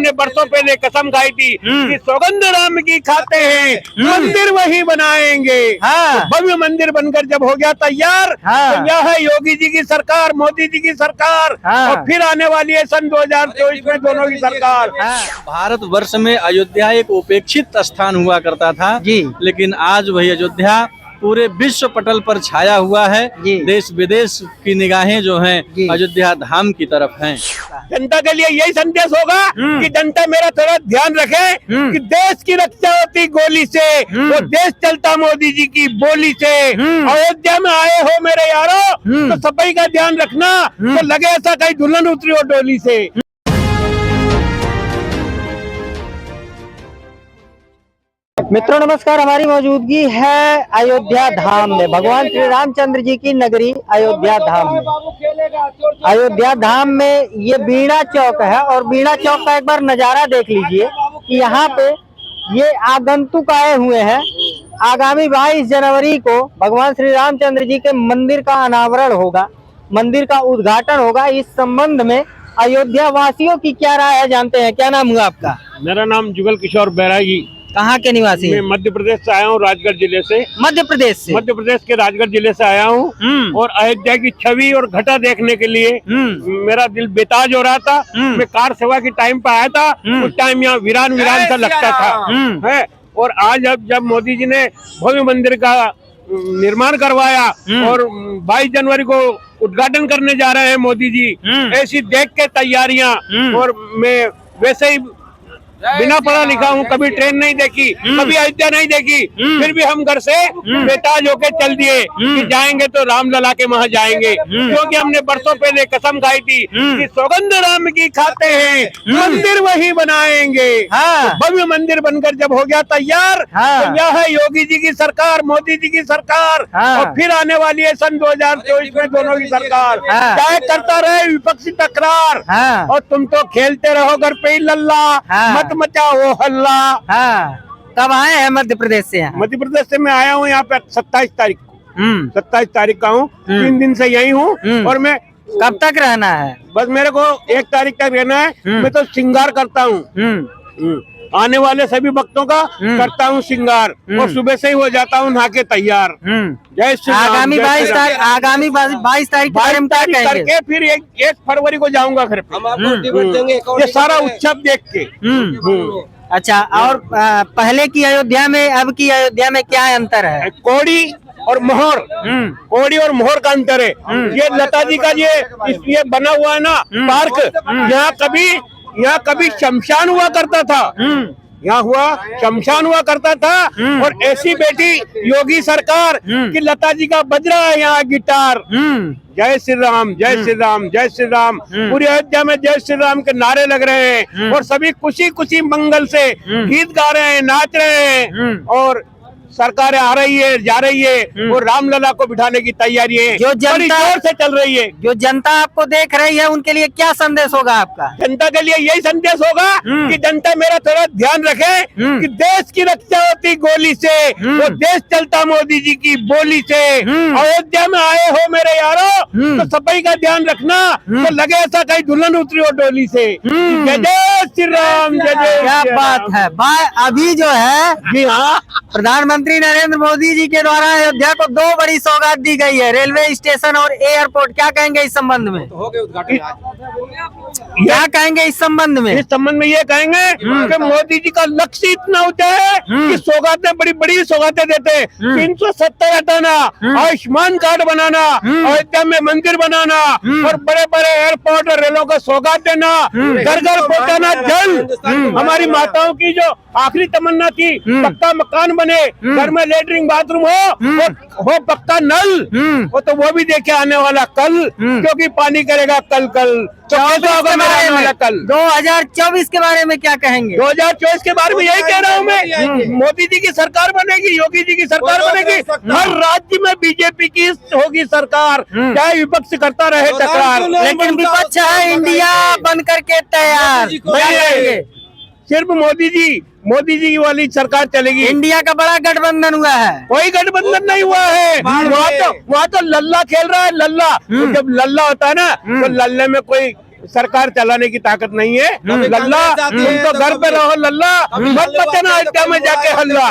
हमने बरसों पहले कसम खाई थी कि सौगंध राम की खाते हैं, मंदिर वही बनाएंगे। तो भव्य मंदिर बनकर जब हो गया तैयार, तो यह है योगी जी की सरकार, मोदी जी की सरकार, और फिर आने वाली है सन 2024 में दोनों की सरकार। भारत वर्ष में अयोध्या एक उपेक्षित स्थान हुआ करता था जी, लेकिन आज वही अयोध्या पूरे विश्व पटल पर छाया हुआ है। देश विदेश की निगाहें जो हैं अयोध्या धाम की तरफ हैं। जनता के लिए यही संदेश होगा कि जनता मेरा थोड़ा ध्यान रखे कि देश की रक्षा होती गोली से, वो देश चलता मोदी जी की बोली से। अयोध्या में आए हो मेरे यारों, तो सफाई का ध्यान रखना, तो लगे ऐसा कहीं दुल्हन उतरी हो डोली से। मित्रों नमस्कार, हमारी मौजूदगी है अयोध्या धाम में, भगवान श्री रामचंद्र जी की नगरी अयोध्या धाम में। अयोध्या धाम में ये बीणा चौक है और बीणा चौक का एक बार नजारा देख लीजिए कि यहाँ पे ये आगंतुक आए हुए हैं। आगामी 22 जनवरी को भगवान श्री रामचंद्र जी के मंदिर का अनावरण होगा, मंदिर का उद्घाटन होगा। इस संबंध में अयोध्या वासियों की क्या राय है जानते हैं। क्या नाम हुआ आपका? मेरा नाम जुगल किशोर बैरागी। कहाँ के निवासी? मैं मध्य प्रदेश से आया हूँ, राजगढ़ जिले से। मध्य प्रदेश से? मध्य प्रदेश के राजगढ़ जिले से आया हूँ और अयोध्या की छवि और घटा देखने के लिए मेरा दिल बेताज हो रहा था। मैं कार सेवा के टाइम पे आया था, उस टाइम यहाँ वीरान वीरान सा लगता था है। और आज अब जब मोदी जी ने भव्य मंदिर का निर्माण करवाया और 22 जनवरी को उद्घाटन करने जा रहे हैं मोदी जी, ऐसी देख के तैयारियां। और मैं वैसे ही बिना पढ़ा लिखा हूँ, कभी ट्रेन नहीं देखी, कभी अयोध्या नहीं देखी, फिर भी हम घर से बेताज होके चल दिए कि जाएंगे तो रामलला के वहाँ जाएंगे, क्योंकि हमने बरसों पहले कसम खाई थी कि सौगंध राम की खाते हैं, मंदिर वही बनाएंगे। तो भव्य मंदिर बनकर जब हो गया तैयार, तो यह है योगी जी की सरकार, मोदी जी की सरकार, और फिर आने वाली है सन 2024 में दोनों की सरकार। चाहे करता रहे विपक्षी तकरार, और तुम तो खेलते रहो घर पे ही लल्ला, मत मचाओ हल्ला। कब आए हैं मध्य प्रदेश से? मध्य प्रदेश से मैं आया हूँ यहाँ पे 27 तारीख को। 27 तारीख का हूँ, 3 दिन से यही हूँ। और मैं कब तक रहना है? बस मेरे को 1 तारीख तक रहना है। मैं तो श्रृंगार करता हूँ, आने वाले सभी भक्तों का करता हूँ श्रृंगार, और सुबह से ही हो जाता हूँ नहा के तैयार। जय श्री राम। आगामी 22 तारीख करके फिर 1 फरवरी को जाऊंगा घर पे, ये सारा उत्सव देख के। अच्छा, और पहले की अयोध्या में अब की अयोध्या में क्या अंतर है? कौड़ी और मोहर, कौड़ी और मोहर का अंतर है। ये लता जी का ये बना हुआ है ना पार्क, यहाँ कभी शमशान हुआ करता था, यहाँ शमशान हुआ करता था। और ऐसी बेटी योगी सरकार की लता जी का बज रहा है यहाँ गिटार। जय श्री राम, जय श्री राम, जय श्री राम। पूरी अयोध्या में जय श्री राम के नारे लग रहे हैं, और सभी खुशी खुशी मंगल से गीत गा रहे हैं, नाच रहे हैं। और सरकारें आ रही है, जा रही है, और रामलला को बिठाने की तैयारी है, जो जनता जोर से चल रही है। जो जनता आपको देख रही है उनके लिए क्या संदेश होगा आपका? जनता के लिए यही संदेश होगा कि जनता मेरा थोड़ा ध्यान रखे कि देश की रक्षा होती गोली से, वो देश चलता मोदी जी की बोली से। अयोध्या में आए हो मेरे यारों, तो सफाई का ध्यान रखना, तो लगे ऐसा कहीं दुल्हन उतरी हो डोली से। जय जय श्री राम, जय जय। क्या बात है भाई। अभी जो है, जी हाँ, प्रधानमंत्री नरेंद्र मोदी जी के द्वारा अयोध्या को 2 बड़ी सौगात दी गई है, रेलवे स्टेशन और एयरपोर्ट। क्या कहेंगे इस संबंध में? क्या कहेंगे इस संबंध में? इस संबंध में ये कहेंगे कि मोदी जी का लक्ष्य इतना ऊंचा है कि सौगातें बड़ी बड़ी सौगातें देते हैं। 370 हटाना, आयुष्मान कार्ड बनाना, अयोध्या में मंदिर बनाना, और बड़े बड़े एयरपोर्ट और रेलों को सौगात देना, घर घर पहुँचाना जल। हमारी माताओं की जो आखिरी तमन्ना थी, पक्का मकान बने, घर में लेटरिन बाथरूम हो पक्का नल हो, तो वो भी देखे आने वाला कल, क्योंकि पानी करेगा कल कल। तो कैसा होगा मेरा वाला कल? 2024 के बारे में क्या कहेंगे? 2024 के बारे में यही कह रहा हूँ मैं, मोदी जी की सरकार बनेगी, योगी जी की सरकार बनेगी, हर राज्य में बीजेपी की होगी सरकार, चाहे विपक्ष करता रहे टकरार। लेकिन विपक्ष है इंडिया बन करके तैयार। सिर्फ मोदी जी वाली सरकार चलेगी। इंडिया का बड़ा गठबंधन हुआ है। कोई गठबंधन नहीं हुआ है, वहाँ तो लल्ला खेल रहा है, लल्ला। तो जब लल्ला होता है ना, तो लल्ले में कोई सरकार चलाने की ताकत नहीं है। लल्ला तुम तो घर पे रहो, लल्ला मत बचना अयोध्या में जाके हल्ला।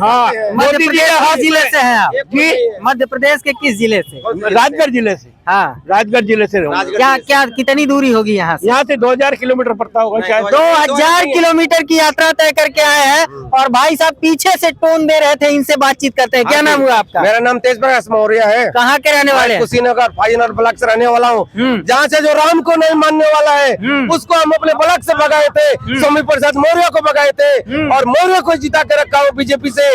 हाँ, मोदी जी किस जिले से हैं आप? जी, मध्य प्रदेश के किस जिले से? राजगढ़ जिले से। हाँ, राजगढ़ जिले से रहूं। क्या क्या कितनी दूरी होगी यहाँ से? यहाँ से 2000 किलोमीटर पड़ता होगा शायद। 2000 किलोमीटर की यात्रा तय करके आए हैं और भाई साहब पीछे से टोन दे रहे थे, इनसे बातचीत करते हैं। क्या नाम हुआ आपका? मेरा नाम तेज प्रकाश मौर्य है। कहाँ के रहने वाले? कुशीनगर फाइनर ब्लॉक से रहने वाला हूँ। जहाँ से जो राम को नहीं मानने वाला है उसको हम अपने ब्लॉक से भगाए थे, स्वामी प्रसाद मौर्य को भगाए थे और मौर्य को जिता के रखा हो बीजेपी से।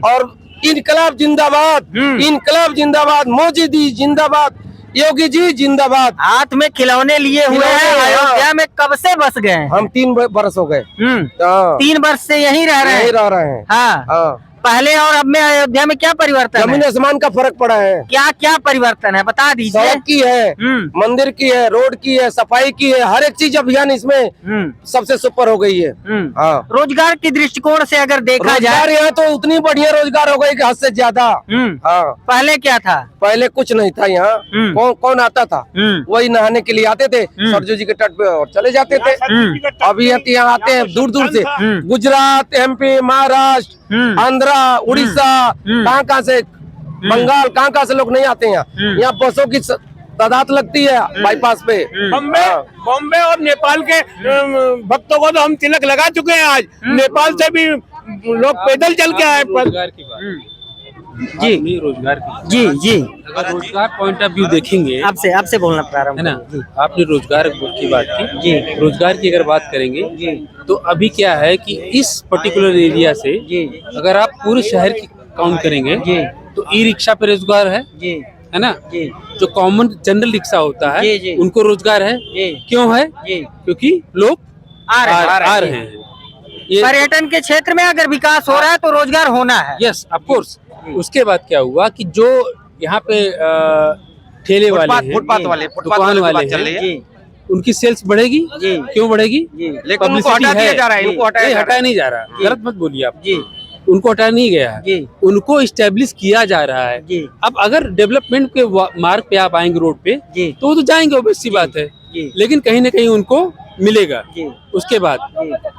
और इनकलाब जिंदाबाद, इनकलाब जिंदाबाद, मोदी जिंदाबाद, योगी जी जिंदाबाद। हाथ में खिलौने लिए हुए हैं, अयोध्या में कब से बस गए? हम 3 बरस हो गए। 3 वर्ष से यहीं रह रहे हैं। यहीं रह रहे हैं। हाँ। पहले और अब में अयोध्या में क्या परिवर्तन जमीन है? आसमान का फर्क पड़ा है। क्या क्या परिवर्तन है बता दीजिए। सड़क की है, मंदिर की है, रोड की है, सफाई की है, हर एक चीज अभियान इसमें सबसे सुपर हो गई है। हाँ। रोजगार की दृष्टिकोण से अगर देखा रोजगार जाए, यहाँ तो उतनी बढ़िया रोजगार हो गई कि हद से ज्यादा। हाँ। पहले क्या था? पहले कुछ नहीं था यहाँ। कौन आता था? वही नहाने के लिए आते थे सरजू जी के तट पे और चले जाते थे। अभी यहाँ आते हैं दूर दूर से, गुजरात, MP, महाराष्ट्र, आंध्रा, उड़ीसा, कहाँ से, बंगाल, कहाँ से लोग नहीं आते हैं। यहाँ बसों की तादाद लगती है बाईपास पे। बॉम्बे और नेपाल के भक्तों को तो हम तिलक लगा चुके हैं। आज नेपाल से भी लोग पैदल चल के आए। जी रोजगार की जी अगर रोजगार पॉइंट ऑफ व्यू देखेंगे, आपसे बोलना प्रारंभ है ना। आपने रोजगार की बात की जी। रोजगार की अगर बात करेंगे जी तो अभी क्या है कि इस पर्टिकुलर एरिया से जी अगर आप पूरे शहर की काउंट करेंगे जी तो ई रिक्शा पे रोजगार है ना। जी जो कॉमन जनरल रिक्शा होता है जी। उनको रोजगार है। जी क्यों है? जी क्योंकि लोग आ रहे हैं। ये पर्यटन के क्षेत्र में अगर विकास हो रहा है तो रोजगार होना है। Yes of course. उसके बाद क्या हुआ कि जो यहाँ पे ठेले वाले हैं, फुटपाथ वाले दुकान वाले हैं, उनकी सेल्स बढ़ेगी। क्यों बढ़ेगी? लेकिन उनको हटा दिया जा रहा है। इनको हटाया नहीं जा रहा। गलत मत बोलिए आप। जी उनको हटाया नहीं गया है, उनको इस्टेब्लिश किया जा रहा है। अब अगर डेवलपमेंट के मार्ग पे आप आएंगे रोड पे तो वो तो जाएंगे, ऑब्वियस सी बात है। लेकिन कहीं ना कहीं उनको मिलेगा। उसके बाद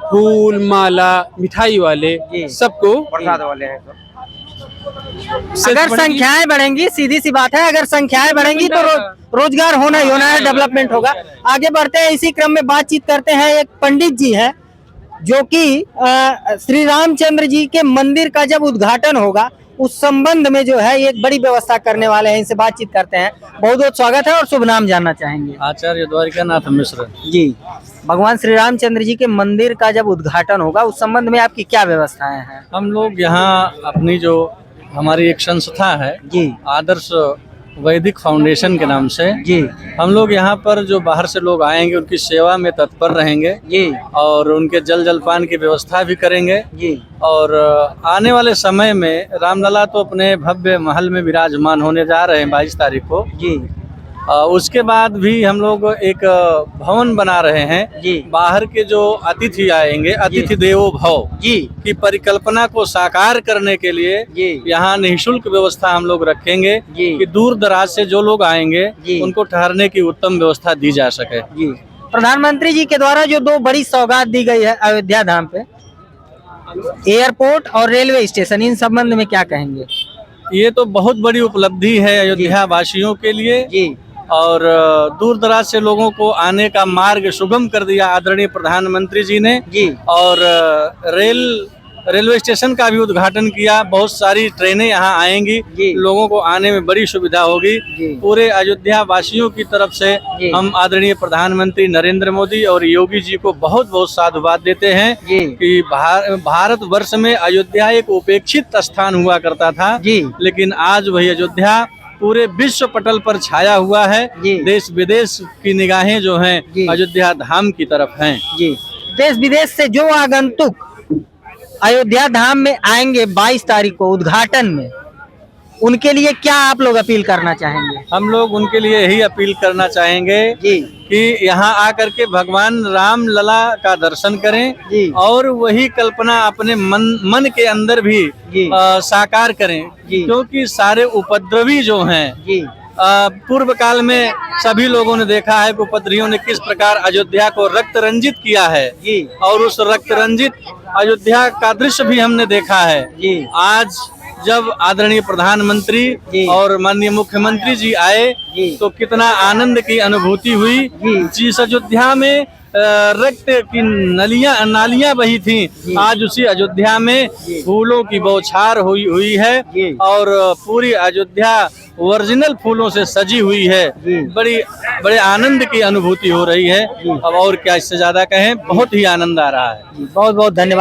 फूल माला मिठाई वाले सबको प्रसाद वाले हैं। अगर संख्याएं बढ़ेंगी, सीधी सी बात है, अगर संख्याएं बढ़ेंगी तो रोजगार होना ही होना है, डेवलपमेंट होगा। आगे बढ़ते हैं, इसी क्रम में बातचीत करते हैं। एक पंडित जी है जो कि श्री रामचंद्र जी के मंदिर का जब उद्घाटन होगा उस संबंध में जो है एक बड़ी व्यवस्था करने वाले हैं। इनसे बातचीत करते हैं। बहुत बहुत स्वागत है और शुभ नाम जानना चाहेंगे। आचार्य द्वारिकानाथ मिश्र जी। भगवान श्री रामचंद्र जी के मंदिर का जब उद्घाटन होगा उस संबंध में आपकी क्या व्यवस्थाएं हैं? हम लोग यहाँ अपनी जो हमारी एक संस्था है जी आदर्श वैदिक फाउंडेशन के नाम से, जी हम लोग यहाँ पर जो बाहर से लोग आएंगे उनकी सेवा में तत्पर रहेंगे जी और उनके जलपान की व्यवस्था भी करेंगे। जी और आने वाले समय में रामलला तो अपने भव्य महल में विराजमान होने जा रहे हैं 22 तारीख को जी। उसके बाद भी हम लोग एक भवन बना रहे हैं जी। बाहर के जो अतिथि आएंगे, अतिथि देवो भव जी की परिकल्पना को साकार करने के लिए जी यहाँ निःशुल्क व्यवस्था हम लोग रखेंगे जी। कि दूर दराज से जो लोग आएंगे जी। उनको ठहरने की उत्तम व्यवस्था दी जा सके। जी। प्रधानमंत्री जी के द्वारा जो 2 बड़ी सौगात दी गई है अयोध्या धाम पे, एयरपोर्ट और रेलवे स्टेशन, इन संबंध में क्या कहेंगे? ये तो बहुत बड़ी उपलब्धि है अयोध्या वासियों के लिए जी। और दूर दराज से लोगों को आने का मार्ग सुगम कर दिया आदरणीय प्रधानमंत्री जी ने जी। और रेलवे स्टेशन का भी उद्घाटन किया। बहुत सारी ट्रेनें यहाँ आएंगी, लोगों को आने में बड़ी सुविधा होगी। पूरे अयोध्या वासियों की तरफ से हम आदरणीय प्रधानमंत्री नरेंद्र मोदी और योगी जी को बहुत बहुत साधुवाद देते हैं कि भारत वर्ष में अयोध्या एक उपेक्षित स्थान हुआ करता था, लेकिन आज वही अयोध्या पूरे विश्व पटल पर छाया हुआ है। देश विदेश की निगाहें जो हैं अयोध्या धाम की तरफ हैं। देश विदेश से जो आगंतुक अयोध्या धाम में आएंगे 22 तारीख को उद्घाटन में, उनके लिए क्या आप लोग अपील करना चाहेंगे? हम लोग उनके लिए यही अपील करना चाहेंगे कि यहाँ आकर के भगवान राम लला का दर्शन करें और वही कल्पना अपने मन के अंदर भी साकार करें, क्योंकि सारे उपद्रवी जो हैं पूर्व काल में सभी लोगों ने देखा है कि उपद्रवियों ने किस प्रकार अयोध्या को रक्त रंजित किया है और उस रक्त रंजित अयोध्या का दृश्य भी हमने देखा है। आज जब आदरणीय प्रधानमंत्री और माननीय मुख्यमंत्री जी आए तो कितना आनंद की अनुभूति हुई। जिस अयोध्या में रक्त की नालियां बही थी, आज उसी अयोध्या में फूलों की बौछार हुई है और पूरी अयोध्या ओरिजिनल फूलों से सजी हुई है। बड़े आनंद की अनुभूति हो रही है। अब और क्या इससे ज्यादा कहें, बहुत ही आनंद आ रहा है। बहुत बहुत धन्यवाद।